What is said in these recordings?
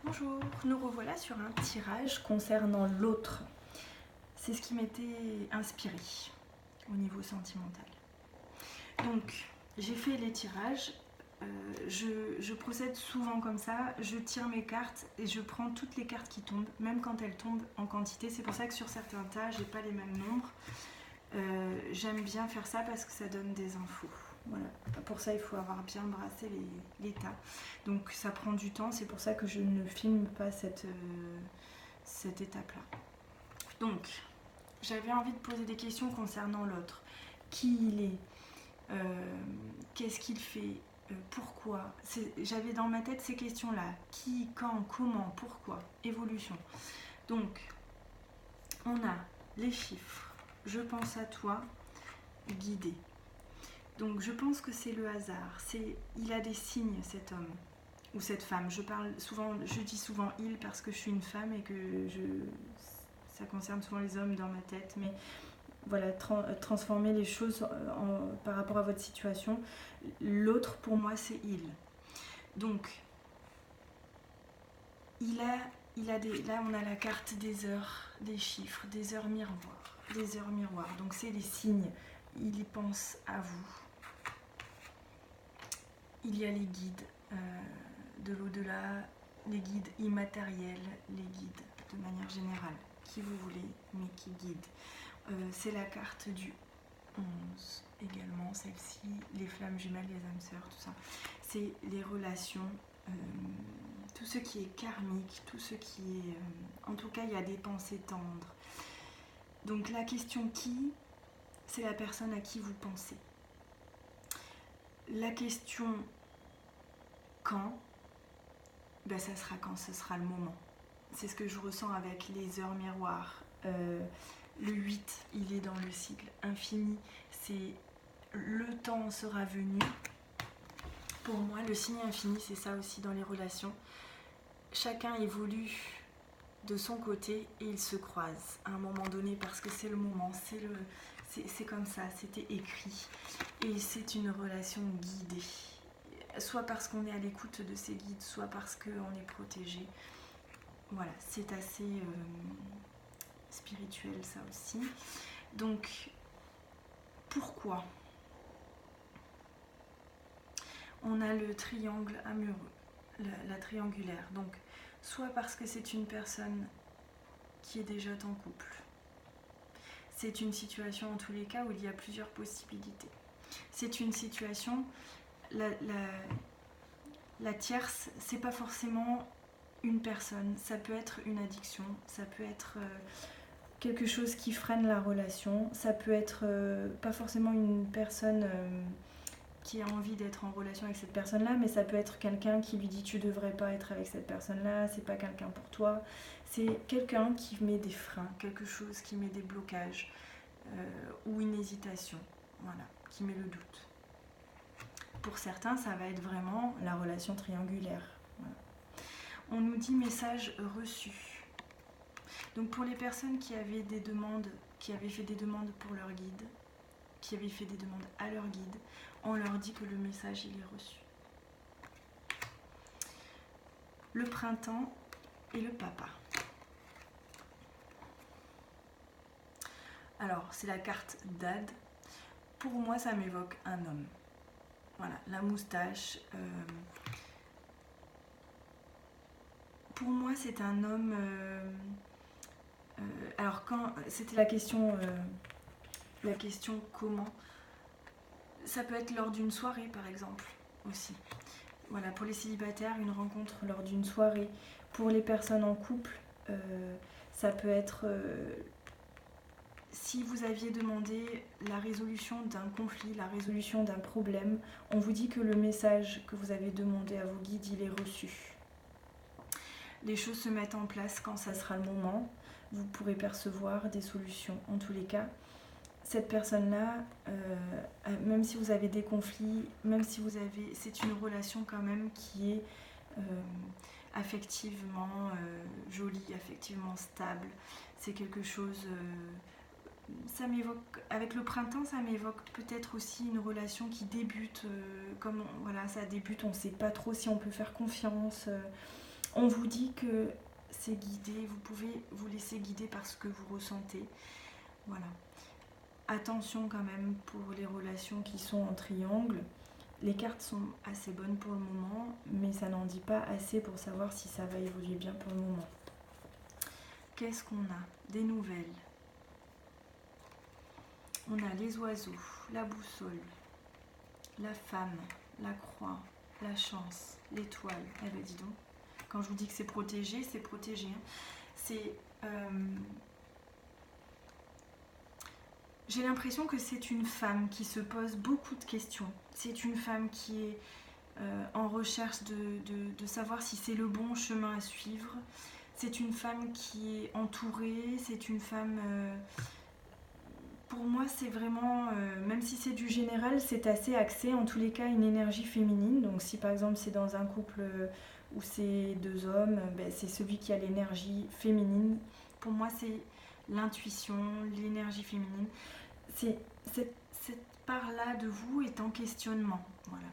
Bonjour, nous revoilà sur un tirage concernant l'autre. C'est ce qui m'était inspiré au niveau sentimental. Donc, j'ai fait les tirages. Je procède souvent comme ça. Je tire mes cartes et je prends toutes les cartes qui tombent, même quand elles tombent en quantité. C'est pour ça que sur certains tas, j'ai pas les mêmes nombres. J'aime bien faire ça parce que ça donne des infos. Voilà. Pour ça, il faut avoir bien brassé les tas. Donc ça prend du temps, c'est pour ça que je ne filme pas cette étape-là. Donc, j'avais envie de poser des questions concernant l'autre. Qui il est, qu'est-ce qu'il fait, pourquoi. J'avais dans ma tête ces questions-là. Qui, quand, comment, pourquoi, évolution. Donc, on a les chiffres. Je pense à toi, guidé. Donc je pense que c'est le hasard. Il a des signes, cet homme ou cette femme. Je dis souvent il parce que je suis une femme et que ça concerne souvent les hommes dans ma tête. Mais voilà, transformer les choses par rapport à votre situation. L'autre pour moi c'est il. Donc là on a la carte des heures, des chiffres, des heures miroirs. Donc c'est les signes. Il y pense à vous. Il y a les guides de l'au-delà, les guides immatériels, les guides de manière générale, qui vous voulez, mais qui guident. C'est la carte du 11 également, celle-ci, les flammes jumelles, les âmes sœurs, tout ça. C'est les relations, tout ce qui est karmique, tout ce qui est... en tout cas, il y a des pensées tendres. Donc la question qui, c'est la personne à qui vous pensez. La question quand, ben ça sera quand ce sera le moment. C'est ce que je ressens avec les heures miroirs. Le 8, il est dans le cycle infini. C'est le temps sera venu. Pour moi, le signe infini, c'est ça aussi dans les relations. Chacun évolue de son côté et ils se croisent à un moment donné parce que c'est le moment, c'est comme ça, c'était écrit. Et c'est une relation guidée. Soit parce qu'on est à l'écoute de ses guides, soit parce qu'on est protégé. Voilà, c'est assez spirituel ça aussi. Donc, pourquoi on a le triangle amoureux, la triangulaire. Donc, soit parce que c'est une personne qui est déjà en couple. C'est une situation en tous les cas où il y a plusieurs possibilités. C'est une situation... La tierce, c'est pas forcément une personne, ça peut être une addiction, ça peut être quelque chose qui freine la relation, ça peut être pas forcément une personne qui a envie d'être en relation avec cette personne-là, mais ça peut être quelqu'un qui lui dit tu devrais pas être avec cette personne-là, c'est pas quelqu'un pour toi, c'est quelqu'un qui met des freins, quelque chose qui met des blocages ou une hésitation, voilà, qui met le doute. Pour certains, ça va être vraiment la relation triangulaire. Voilà. On nous dit message reçu. Donc pour les personnes qui avaient fait des demandes pour leur guide, qui avaient fait des demandes à leur guide, on leur dit que le message il est reçu. Le printemps et le papa. Alors c'est la carte d'Ad. Pour moi ça m'évoque un homme. Voilà, la moustache. Pour moi, c'est un homme. Alors, quand c'était la question comment. Ça peut être lors d'une soirée, par exemple, aussi. Voilà, pour les célibataires, une rencontre lors d'une soirée. Pour les personnes en couple, ça peut être. Si vous aviez demandé la résolution d'un conflit, la résolution d'un problème, on vous dit que le message que vous avez demandé à vos guides, il est reçu. Les choses se mettent en place quand ça sera le moment. Vous pourrez percevoir des solutions. En tous les cas, cette personne-là, même si vous avez des conflits, c'est une relation quand même qui est affectivement jolie, affectivement stable. C'est quelque chose... ça m'évoque, avec le printemps, ça m'évoque peut-être aussi une relation qui débute, ça débute, on ne sait pas trop si on peut faire confiance. On vous dit que c'est guidé, vous pouvez vous laisser guider par ce que vous ressentez. Voilà. Attention quand même pour les relations qui sont en triangle. Les cartes sont assez bonnes pour le moment, mais ça n'en dit pas assez pour savoir si ça va évoluer bien pour le moment. Qu'est-ce qu'on a? Des nouvelles. On a les oiseaux, la boussole, la femme, la croix, la chance, l'étoile. Eh ben dis donc, quand je vous dis que c'est protégé, c'est protégé. Hein. C'est... J'ai l'impression que c'est une femme qui se pose beaucoup de questions. C'est une femme qui est en recherche de savoir si c'est le bon chemin à suivre. C'est une femme qui est entourée. C'est une femme... pour moi, c'est vraiment... même si c'est du général, c'est assez axé. En tous les cas, une énergie féminine. Donc si par exemple c'est dans un couple où c'est deux hommes, ben, c'est celui qui a l'énergie féminine. Pour moi, c'est l'intuition, l'énergie féminine. Cette part-là de vous est en questionnement. Voilà.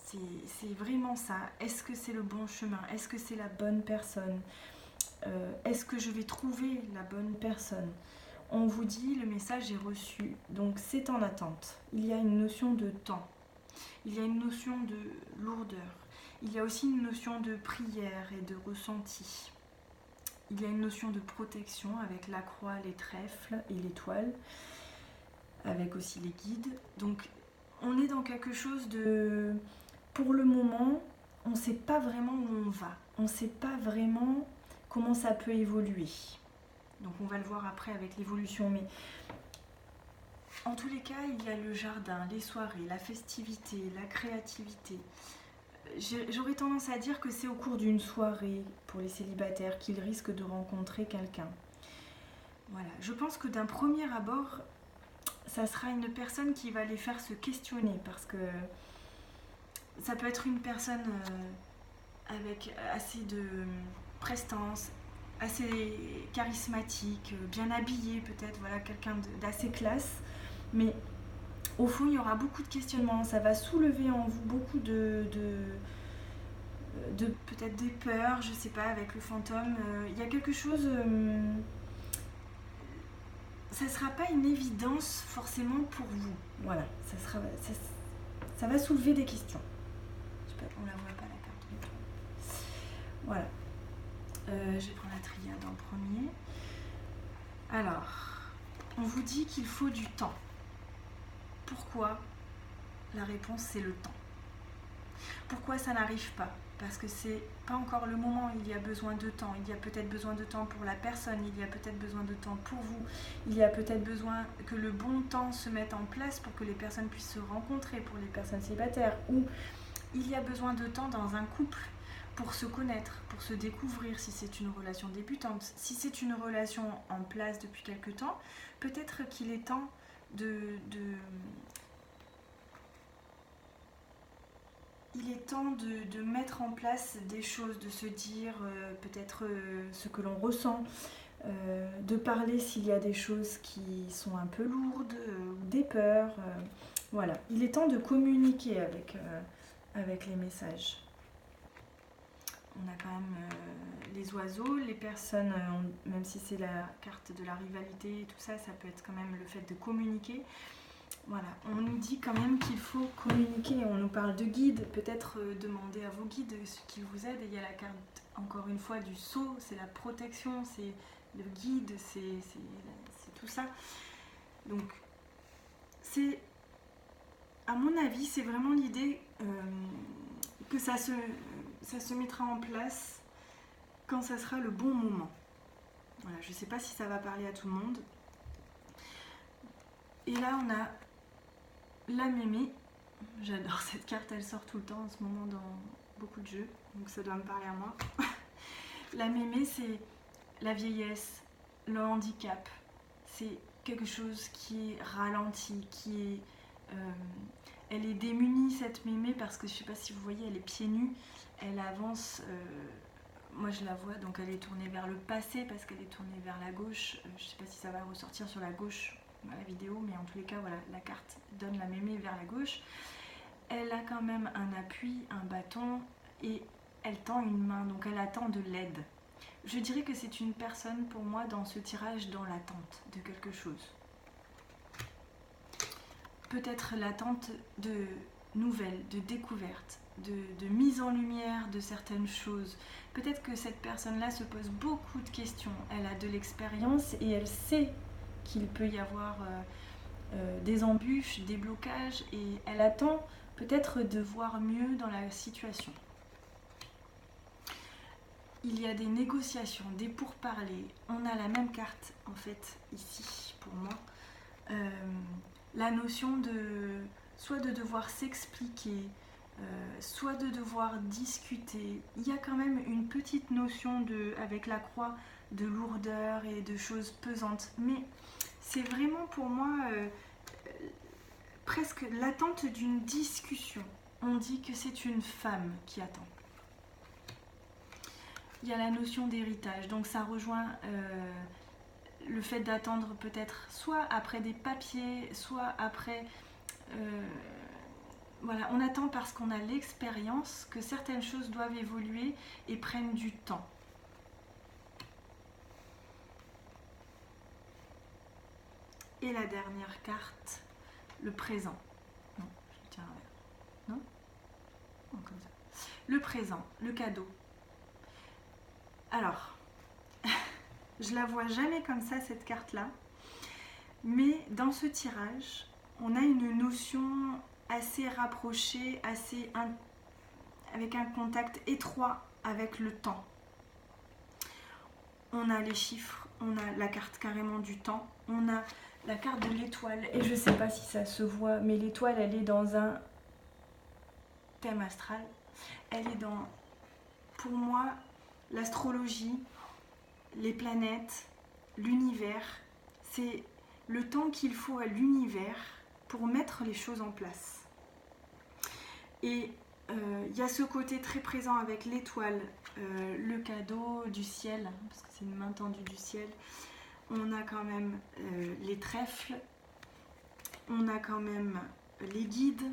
C'est vraiment ça. Est-ce que c'est le bon chemin? Est-ce que c'est la bonne personne? Est-ce que je vais trouver la bonne personne? On vous dit, le message est reçu. Donc c'est en attente. Il y a une notion de temps. Il y a une notion de lourdeur. Il y a aussi une notion de prière et de ressenti. Il y a une notion de protection avec la croix, les trèfles et l'étoile, avec aussi les guides. Donc on est dans quelque chose de... Pour le moment, on ne sait pas vraiment où on va. On ne sait pas vraiment comment ça peut évoluer. Donc on va le voir après avec l'évolution. Mais en tous les cas, il y a le jardin, les soirées, la festivité, la créativité. J'aurais tendance à dire que c'est au cours d'une soirée pour les célibataires qu'ils risquent de rencontrer quelqu'un. Voilà. Je pense que d'un premier abord, ça sera une personne qui va les faire se questionner parce que ça peut être une personne avec assez de prestance, assez charismatique, bien habillé peut-être, voilà, quelqu'un d'assez classe. Mais au fond, il y aura beaucoup de questionnements. Ça va soulever en vous beaucoup de peut-être des peurs, je sais pas, avec le fantôme. Il y a quelque chose... ça sera pas une évidence forcément pour vous. Voilà, ça va soulever des questions. Je sais pas, on la voit pas la carte. Voilà. Je vais prendre la triade en premier. Alors, on vous dit qu'il faut du temps. Pourquoi? La réponse, c'est le temps. Pourquoi ça n'arrive pas? Parce que c'est pas encore le moment, il y a besoin de temps. Il y a peut-être besoin de temps pour la personne, il y a peut-être besoin de temps pour vous. Il y a peut-être besoin que le bon temps se mette en place pour que les personnes puissent se rencontrer, pour les personnes célibataires. Ou il y a besoin de temps dans un couple pour se connaître, pour se découvrir si c'est une relation débutante. Si c'est une relation en place depuis quelque temps, peut-être qu'il est temps il est temps de mettre en place des choses, de se dire peut-être ce que l'on ressent, de parler s'il y a des choses qui sont un peu lourdes, ou des peurs. Voilà, il est temps de communiquer avec les messages. On a quand même les oiseaux, les personnes, même si c'est la carte de la rivalité et tout ça, ça peut être quand même le fait de communiquer. Voilà, on nous dit quand même qu'il faut communiquer, on nous parle de guides, peut-être demander à vos guides ce qui vous aide. Et il y a la carte, encore une fois, du sceau, c'est la protection, c'est le guide, c'est tout ça. Donc, c'est, à mon avis, c'est vraiment l'idée que ça se mettra en place quand ça sera le bon moment. Voilà, je ne sais pas si ça va parler à tout le monde. Et là, on a la mémé. J'adore cette carte, elle sort tout le temps en ce moment dans beaucoup de jeux, donc ça doit me parler à moi. La mémé, c'est la vieillesse, le handicap. C'est quelque chose qui est ralenti, qui est... elle est démunie, cette mémé, parce que je ne sais pas si vous voyez, elle est pieds nus, elle avance... moi je la vois, donc elle est tournée vers le passé parce qu'elle est tournée vers la gauche. Je ne sais pas si ça va ressortir sur la gauche dans la vidéo, mais en tous les cas, voilà, la carte donne la mémé vers la gauche. Elle a quand même un appui, un bâton, et elle tend une main, donc elle attend de l'aide. Je dirais que c'est une personne pour moi dans ce tirage dans l'attente de quelque chose. Peut-être l'attente de nouvelles, de découvertes, de mise en lumière de certaines choses. Peut-être que cette personne-là se pose beaucoup de questions. Elle a de l'expérience et elle sait qu'il peut y avoir des embûches, des blocages, et elle attend peut-être de voir mieux dans la situation. Il y a des négociations, des pourparlers. On a la même carte en fait ici pour moi. La notion de soit de devoir s'expliquer, soit de devoir discuter. Il y a quand même une petite notion de, avec la croix, de lourdeur et de choses pesantes. Mais c'est vraiment pour moi presque l'attente d'une discussion. On dit que c'est une femme qui attend. Il y a la notion d'héritage, donc ça rejoint le fait d'attendre peut-être soit après des papiers, soit après... voilà, on attend parce qu'on a l'expérience que certaines choses doivent évoluer et prennent du temps. Et la dernière carte, le présent. Non, je tiens à ver. Non, non, comme ça. Le présent, le cadeau. Alors, je la vois jamais comme ça, cette carte-là. Mais dans ce tirage, on a une notion assez rapprochée, avec un contact étroit avec le temps. On a les chiffres, on a la carte carrément du temps, on a la carte de l'étoile. Et je ne sais pas si ça se voit, mais l'étoile, elle est dans un thème astral. Elle est dans, pour moi, l'astrologie, les planètes, l'univers. C'est le temps qu'il faut à l'univers pour mettre les choses en place. Et il y a ce côté très présent avec l'étoile, le cadeau du ciel, parce que c'est une main tendue du ciel. On a quand même les trèfles, on a quand même les guides.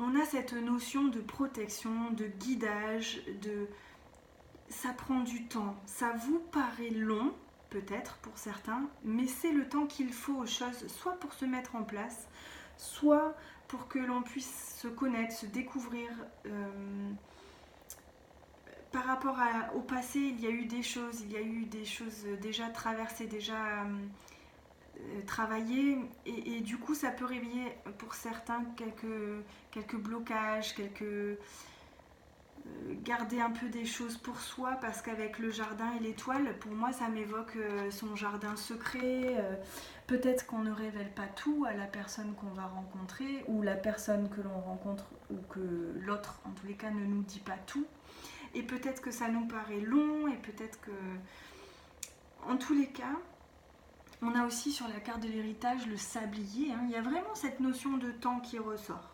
On a cette notion de protection, de guidage, ça prend du temps. Ça vous paraît long, peut-être pour certains, mais c'est le temps qu'il faut aux choses, soit pour se mettre en place, soit pour que l'on puisse se connaître, se découvrir. Par rapport au passé, il y a eu des choses déjà traversées, déjà travaillées, et du coup ça peut réveiller pour certains quelques blocages, garder un peu des choses pour soi, parce qu'avec le jardin et l'étoile, pour moi ça m'évoque son jardin secret. Peut-être qu'on ne révèle pas tout à la personne qu'on va rencontrer, ou la personne que l'on rencontre, ou que l'autre en tous les cas ne nous dit pas tout. Et peut-être que ça nous paraît long, et peut-être que... En tous les cas, on a aussi sur la carte de l'héritage le sablier. Il y a vraiment cette notion de temps qui ressort.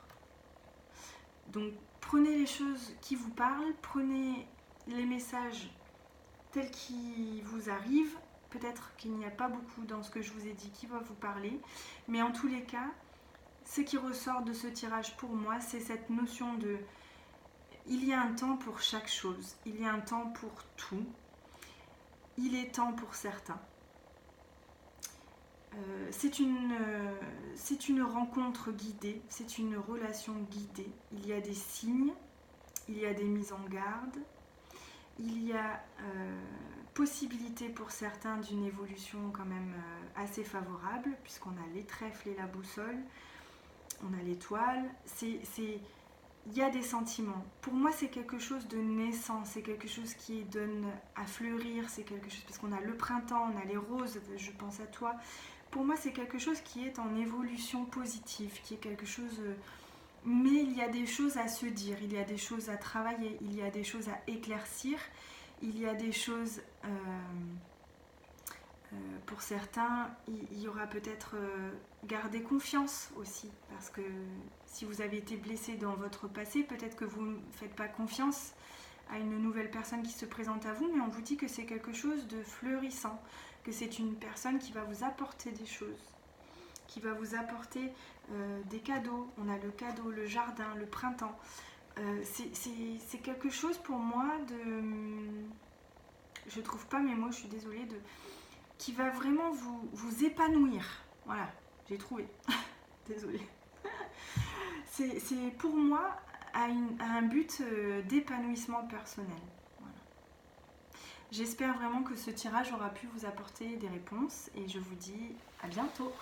Donc prenez les choses qui vous parlent, prenez les messages tels qu'ils vous arrivent. Peut-être qu'il n'y a pas beaucoup dans ce que je vous ai dit qui va vous parler. Mais en tous les cas, ce qui ressort de ce tirage pour moi, c'est cette notion de... Il y a un temps pour chaque chose, il y a un temps pour tout, il est temps pour certains. C'est une rencontre guidée, c'est une relation guidée. Il y a des signes, il y a des mises en garde, il y a possibilité pour certains d'une évolution quand même assez favorable, puisqu'on a les trèfles et la boussole, on a l'étoile, il y a des sentiments. Pour moi, c'est quelque chose de naissant, c'est quelque chose qui donne à fleurir, c'est quelque chose, parce qu'on a le printemps, on a les roses, je pense à toi. Pour moi, c'est quelque chose qui est en évolution positive, qui est quelque chose... Mais il y a des choses à se dire, il y a des choses à travailler, il y a des choses à éclaircir, il y a des choses... pour certains, il y aura peut-être garder confiance aussi, parce que si vous avez été blessé dans votre passé, peut-être que vous ne faites pas confiance à une nouvelle personne qui se présente à vous, mais on vous dit que c'est quelque chose de fleurissant, que c'est une personne qui va vous apporter des choses, qui va vous apporter des cadeaux. On a le cadeau, le jardin, le printemps. c'est quelque chose pour moi de... Je trouve pas mes mots, je suis désolée, qui va vraiment vous épanouir. Voilà, j'ai trouvé. Désolée. C'est pour moi à un but d'épanouissement personnel. Voilà. J'espère vraiment que ce tirage aura pu vous apporter des réponses et je vous dis à bientôt.